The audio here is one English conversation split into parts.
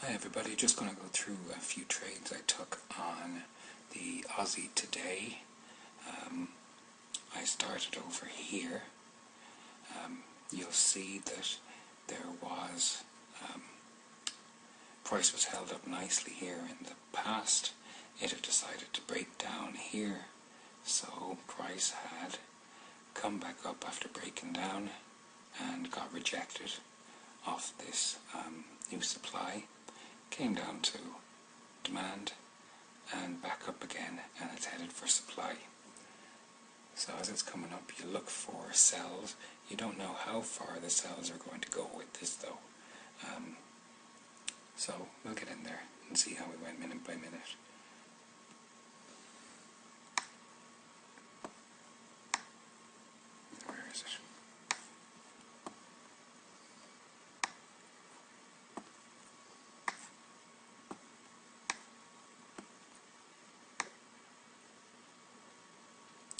Hi everybody, just going to go through a few trades I took on the Aussie today. I started over here. You'll see that there was, price was held up nicely here in the past. It had decided to break down here, so price had come back up after breaking down and got rejected off this new supply. Came down to demand and back up again, and it's headed for supply. So as it's coming up, you look for sells. You don't know how far the sells are going to go with this though. So we'll get in there and see how we went minute by minute. Where is it?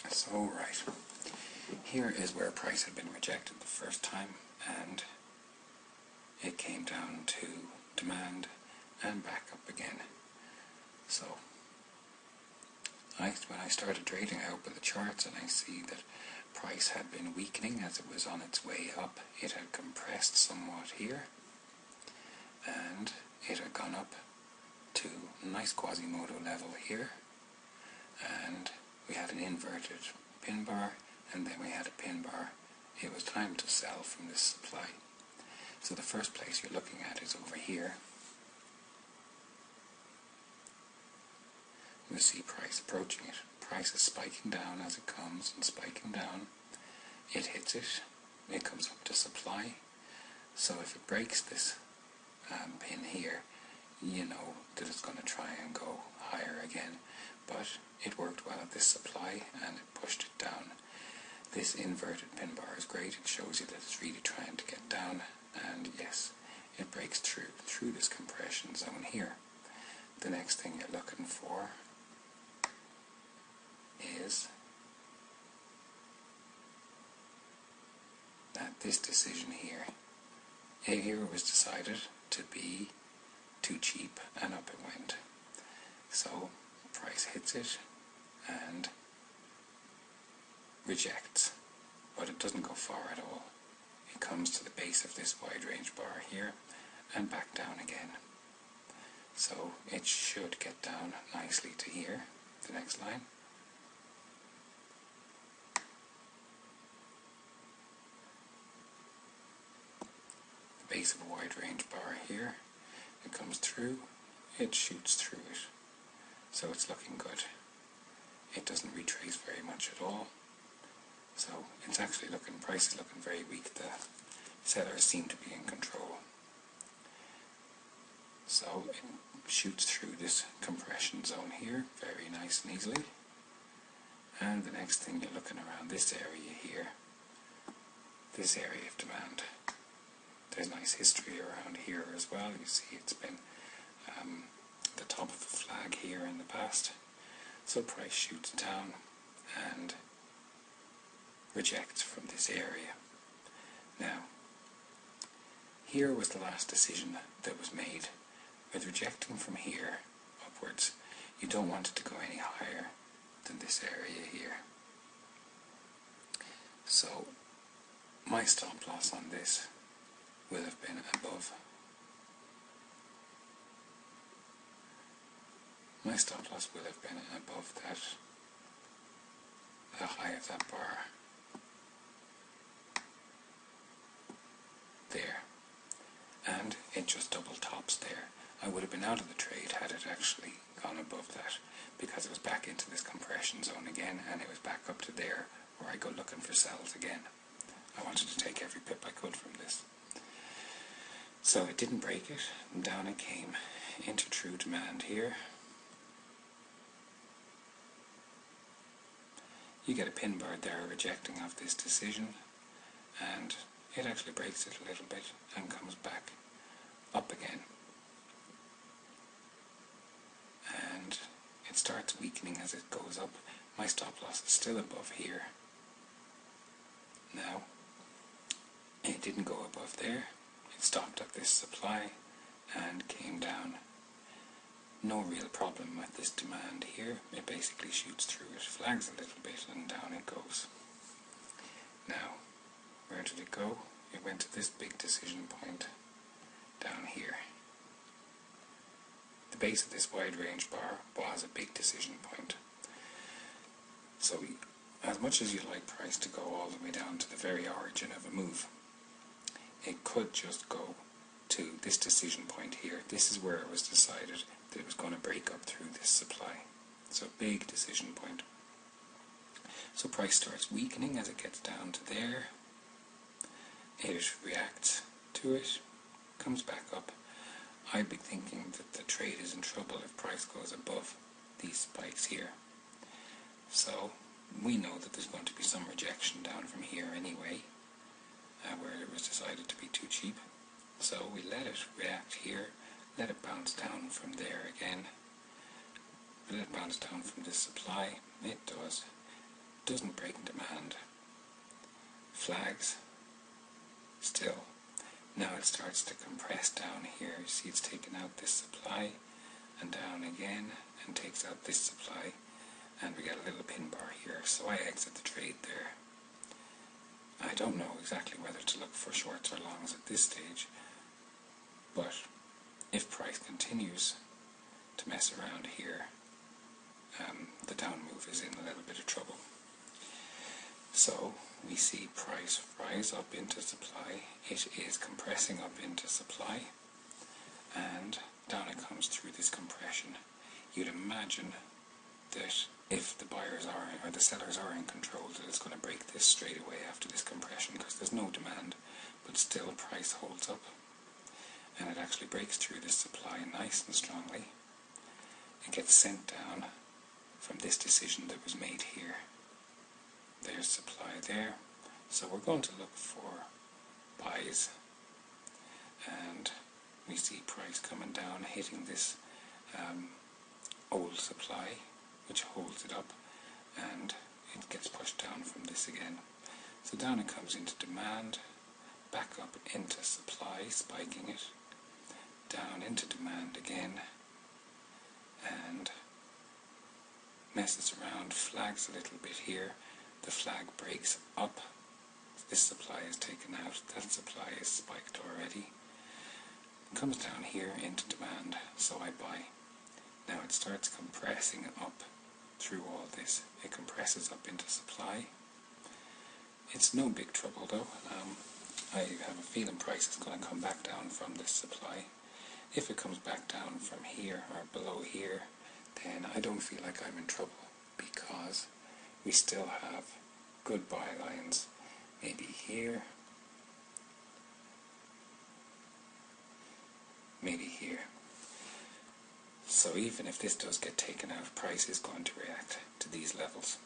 So right, here is where price had been rejected the first time, and it came down to demand and back up again. So when I started trading, I opened the charts and I see that price had been weakening as it was on its way up. It had compressed somewhat here, and it had gone up to a nice Quasimodo level here, and we had an inverted pin bar, and then we had a pin bar. It was time to sell from this supply. So the first place you're looking at is over here. You see price approaching it. Price is spiking down as it comes and spiking down. It hits it. It comes up to supply. So if it breaks this pin here, you know that it's going to try and go higher again. But it worked well at this supply and it pushed it down. This inverted pin bar is great. It shows you that it's really trying to get down, and yes, it breaks through this compression zone here. The next thing you're looking for is that this decision here was decided to be too cheap, and up it went. So price hits it and rejects, but it doesn't go far at all. It comes to the base of this wide range bar here and back down again. So it should get down nicely to here, the next line. The base of a wide range bar here. It comes through, it shoots through it. So it's looking good. It doesn't retrace very much at all. So it's actually price is looking very weak. The sellers seem to be in control. So it shoots through this compression zone here, very nice and easily. And the next thing you're looking around this area here, this area of demand. There's nice history around here as well. You see it's been the top of the flag here in the past. So price shoots down and rejects from this area. Now, here was the last decision that was made. With rejecting from here upwards, you don't want it to go any higher than this area here. So my stop loss on this will have been above. My stop loss will have been above that, the high of that bar. There. And it just double tops there. I would have been out of the trade had it actually gone above that, because it was back into this compression zone again, and it was back up to there where I go looking for sells again. I wanted to take every pip I could from this. So it didn't break it, and down it came into true demand here. You get a pin bar there rejecting off this decision, and it actually breaks it a little bit and comes back up again. And it starts weakening as it goes up. My stop loss is still above here. Now, it didn't go above there. It stopped at this supply, and came down. No real problem with this demand here. It basically shoots through it, flags a little bit, and down it goes. Now, where did it go? It went to this big decision point down here. The base of this wide range bar was a big decision point. So as much as you like price to go all the way down to the very origin of a move, it could just go to this decision point here. This is where it was decided that it was going to break up through this supply. So big decision point. So price starts weakening as it gets down to there. It reacts to it, comes back up. I'd be thinking that the trade is in trouble if price goes above these spikes here. So we know that there's going to be some rejection down from here anyway, where it was decided to be too cheap. So we let it react here, let it bounce down from there again, let it bounce down from this supply. It doesn't break demand. Flags still. Now it starts to compress down here. You see it's taken out this supply and down again and takes out this supply, and we get a little pin bar here, so I exit the trade there. I don't know exactly whether to look for shorts or longs at this stage, but if price continues to mess around here, the down move is in a little bit of trouble. So we see price rise up into supply. It is compressing up into supply, and down it comes through this compression. You'd imagine that if the buyers are, or the sellers are in control, that it's going to break this straight away after this compression, because there's no demand, but still price holds up, and it actually breaks through this supply nice and strongly. It gets sent down from this decision that was made here. There's supply there, so we're going to look for buys, and we see price coming down, hitting this old supply, which holds it up, and it gets pushed down from this again. So down it comes into demand, back up into supply, spiking it, down into demand again, and messes around, flags a little bit here. The flag breaks up, this supply is taken out, that supply is spiked already. It comes down here into demand, so I buy. Now it starts compressing up through all this. It compresses up into supply. It's no big trouble though. I have a feeling price is going to come back down from this supply. If it comes back down from here or below here, then I don't feel like I'm in trouble, because we still have good buy lines, maybe here, maybe here. So even if this does get taken out, price is going to react to these levels.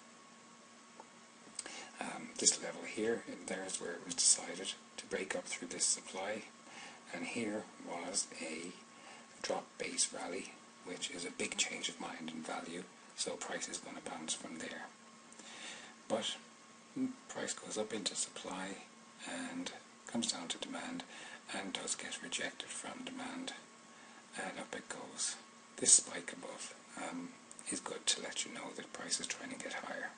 This level here, there's where it was decided to break up through this supply, and here was a drop base rally, which is a big change of mind in value, so price is going to bounce from there. But price goes up into supply and comes down to demand, and does get rejected from demand, and up it goes. This spike above is good to let you know that price is trying to get higher.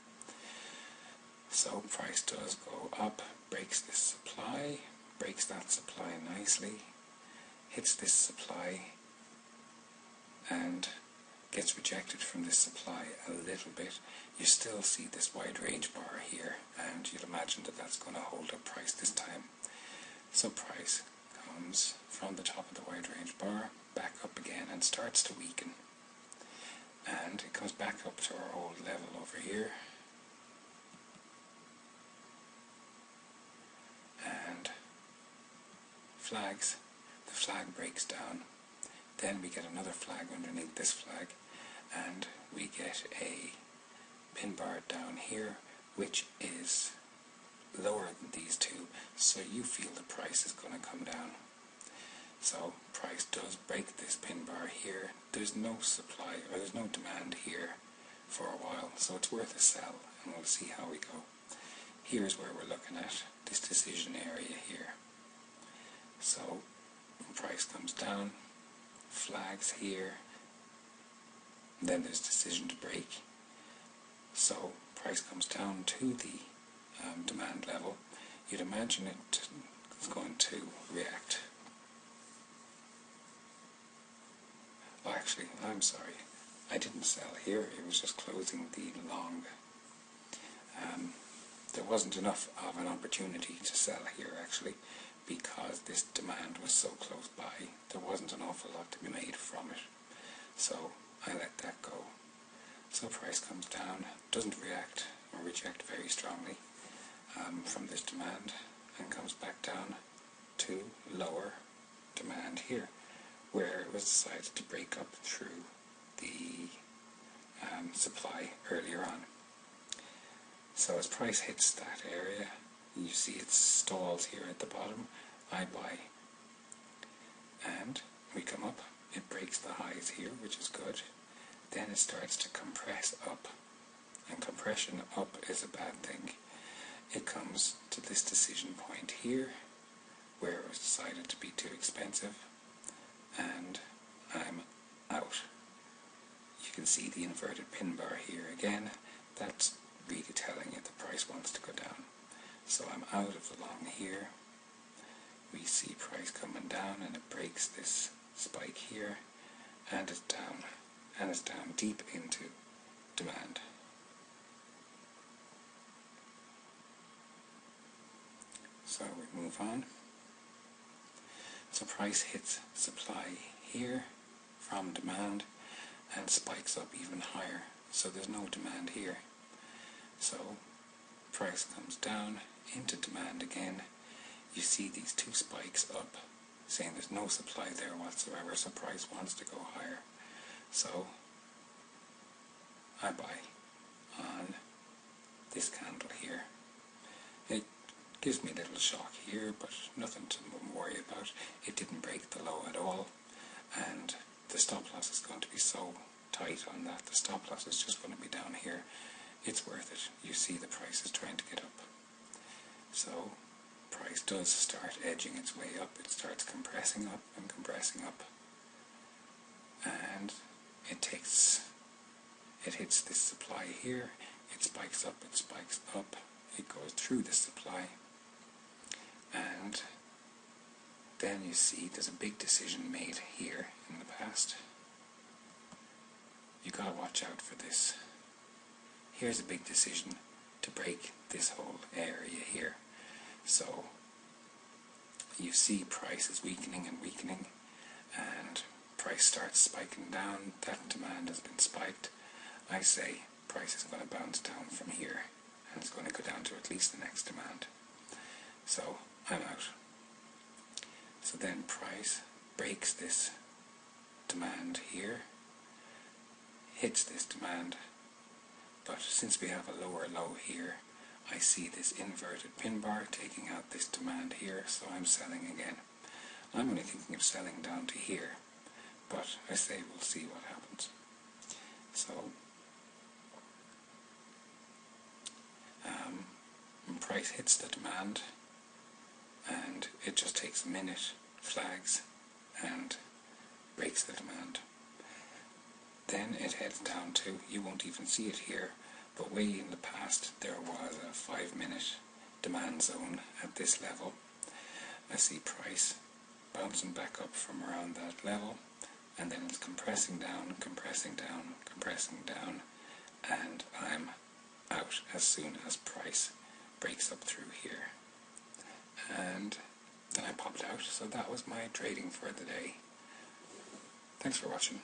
So price does go up, breaks this supply, breaks that supply nicely, hits this supply, and gets rejected from this supply a little bit. You still see this wide range bar here, and you'll imagine that that's going to hold up price this time. So price comes from the top of the wide range bar back up again and starts to weaken, and it comes back up to our old level over here, and flags. The flag breaks down, then we get another flag underneath this flag, and we get a pin bar down here, which is lower than these two, so you feel the price is going to come down. So price does break this pin bar here. There's no supply, or there's no demand here for a while, so it's worth a sell, and we'll see how we go. Here's where we're looking at this decision area here. So price comes down, flags here, and then there's decision to break. So price comes down to the demand level. You'd imagine it is going to react. Oh, actually, I'm sorry, I didn't sell here, it was just closing the long. There wasn't enough of an opportunity to sell here actually, because this demand was so close by. There wasn't an awful lot to be made from it, so I let that go. So price comes down, doesn't react or reject very strongly from this demand, and comes back down to lower demand here, where it was decided to break up through the supply earlier on. So as price hits that area, you see it stalls here at the bottom. I buy, and we come up, it breaks the highs here, which is good. Then it starts to compress up, and compression up is a bad thing. It comes to this decision point here, where it was decided to be too expensive, and I'm out. You can see the inverted pin bar here again. That's really telling you the price wants to go down. So I'm out of the long here. We see price coming down, and it breaks this spike here, and it's down, and it's down deep into demand. So we move on. So price hits supply here from demand and spikes up even higher. So there's no demand here. So price comes down into demand again. You see these two spikes up, saying there's no supply there whatsoever, so price wants to go higher. So I buy on this candle here. It gives me a little shock here, but nothing to worry about. It didn't break the low at all, and the stop loss is going to be so tight on that. The stop loss is just going to be down here. It's worth it. You see the price is trying to get up. So price does start edging its way up. It starts compressing up and compressing up, and it hits this supply here. It spikes up, it spikes up, it goes through the supply, and then you see there's a big decision made here in the past. You gotta watch out for this. Here's a big decision to break this whole area here. So you see price is weakening and weakening, and price starts spiking down. That demand has been spiked. I say price is going to bounce down from here, and it's going to go down to at least the next demand. So I'm out. So then price breaks this demand here, hits this demand, but since we have a lower low here, I see this inverted pin bar taking out this demand here, so I'm selling again. I'm only thinking of selling down to here, but I say we'll see what happens. So price hits the demand, and it just takes a minute, flags, and breaks the demand. Then it heads down to, you won't even see it here, but way in the past there was a 5-minute demand zone at this level. I see price bouncing back up from around that level, and then it's compressing down, compressing down, compressing down, and I'm out as soon as price breaks up through here. And then I popped out. So that was my trading for the day. Thanks for watching.